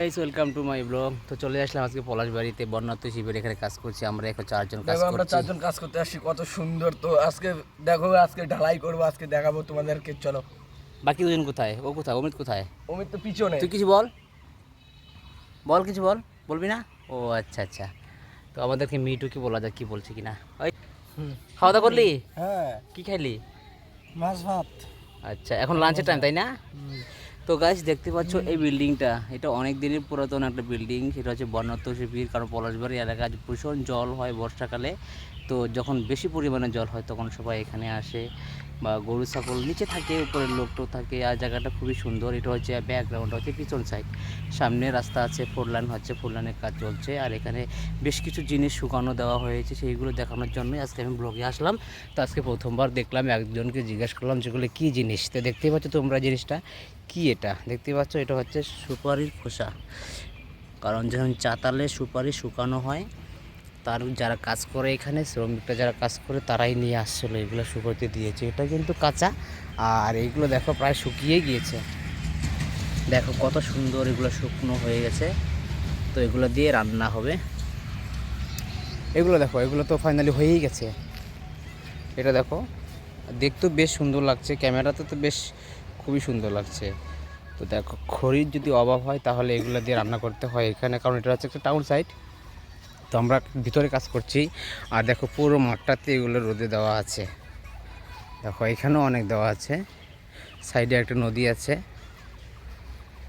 Guys welcome to my blog. তো চলে আসলাম আজকে পলাশবাড়িতে বন্যার্থ শিবির এখানে কাজ করছি আমরা। এখন চারজন কাজ করছি। আমরা চারজন কাজ করতে আসছি, কত সুন্দর। তো আজকে দেখো, আজকে ঢালাই করবো, আজকে দেখাবো তোমাদেরকে। চলো। বাকি দুজন কোথায়? ও কোথায়? অমিত কোথায়? অমিত তো পিছনে। তুই কিছু বল, বল কিছু বল। বলবি না? ও আচ্ছা আচ্ছা। তো আমাদেরকে মিটু কি বলা যায়, কি বলছে কিনা। ওই খাওয়া দাওয়া করলি? হ্যাঁ, কি খাইলি? মাছ ভাত। আচ্ছা, এখন লাঞ্চের টাইম তাই না? তো গাইস দেখতে পাচ্ছ এই বিল্ডিংটা, এটা অনেক দিনের পুরাতন একটা বিল্ডিং। সেটা হচ্ছে বন্যার্থ শিবির। কারণ পলাশবাড়ি এলাকায় ভীষণ জল হয় বর্ষাকালে। তো যখন বেশি পরিমাণে জল হয় তখন সবাই এখানে আসে, বা গরু ছাগল নিচে থাকে, উপরের লোকটো থাকে। আর জায়গাটা খুবই সুন্দর। এটা হচ্ছে ব্যাকগ্রাউন্ড হচ্ছে পিছন সাইড, সামনে রাস্তা আছে, 4 লাইন হচ্ছে, 4 লাইনের কাজ চলছে। আর এখানে বেশ কিছু জিনিস শুকানো দেওয়া হয়েছে, সেইগুলো দেখানোর জন্যই আজকে আমি ব্লগে আসলাম। তো আজকে প্রথমবার দেখলাম, একজনকে জিজ্ঞেস করলাম যেগুলো কী জিনিস। তো দেখতেই পাচ্ছ তোমরা জিনিসটা কি, এটা দেখতে পাচ্ছ, এটা হচ্ছে সুপারির খোসা। কারণ যখন চাতালে সুপারি শুকানো হয়, তার যারা কাজ করে এখানে, শ্রমিকরা যারা কাজ করে, তারাই নিয়ে আসছিলো এগুলো শুকোতে দিয়েছে। এটা কিন্তু কাঁচা, আর এইগুলো দেখো প্রায় শুকিয়ে গিয়েছে। দেখো কত সুন্দর এগুলো শুকনো হয়ে গেছে। তো এগুলো দিয়ে রান্না হবে। এগুলো দেখো, এগুলো তো ফাইনালি হয়েই গেছে। এটা দেখো, দেখতেও বেশ সুন্দর লাগছে, ক্যামেরাতে তো বেশ খুবই সুন্দর লাগছে। তো দেখো, খড়ির যদি অভাব হয় তাহলে এগুলো দিয়ে রান্না করতে হয় এখানে, কারণ এটা হচ্ছে একটা টাউন সাইড। তো আমরা ভিতরে কাজ করছি। আর দেখো পুরো মাঠটাতে এগুলো রোদে দেওয়া আছে। দেখো এখানেও অনেক দেওয়া আছে, সাইডে একটা নদী আছে।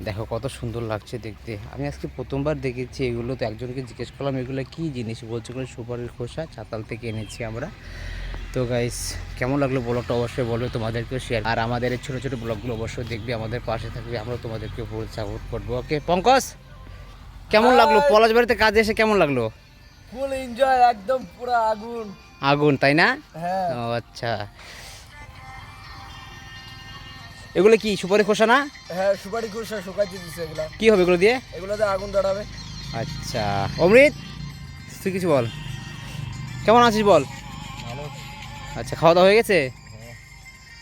দেখো কত সুন্দর লাগছে দেখতে। আমি আজকে প্রথমবার দেখেছি এগুলো। তো একজনকে জিজ্ঞেস করলাম এগুলো কী জিনিস, বলছে কোনো সুপারির খোসা, চাতাল থেকে এনেছি আমরা। তো গাইস, কেমন লাগলো ব্লগটা অবশ্যই বলবে, তোমাদেরকেও শেয়ার। আর আমাদের এই ছোটো ছোটো ব্লগগুলো অবশ্যই দেখবে, আমাদের পাশে থাকবে, আমরা তোমাদেরকে ফুল সাপোর্ট করবো। ওকে পঙ্কজ, কেমন লাগলো পলাশবাড়িতে কাজে এসে? কেমন লাগলো? ফুল এনজয়, একদম পুরো আগুন আগুন, তাই না? হ্যাঁ। ও আচ্ছা, এগুলো কি সুপারি খোসা না? হ্যাঁ, সুপারি খোসা শুকাইতে দিছে। এগুলা কি হবে এগুলো দিয়ে? এগুলোতে আগুন ধরাবে। আচ্ছা অমৃত, তুই কিছু বল, কেমন আছিস বল? ভালো। আচ্ছা, খাওয়া দাওয়া হয়ে গেছে?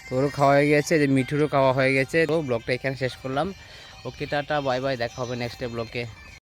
তোরও খাওয়া হয়ে গেছে, যে মিঠুরও খাওয়া হয়ে গেছে। তো ব্লগটা এখানে শেষ করলাম। ওকে টাটা, বাই বাই, দেখা হবে নেক্সট ব্লগে।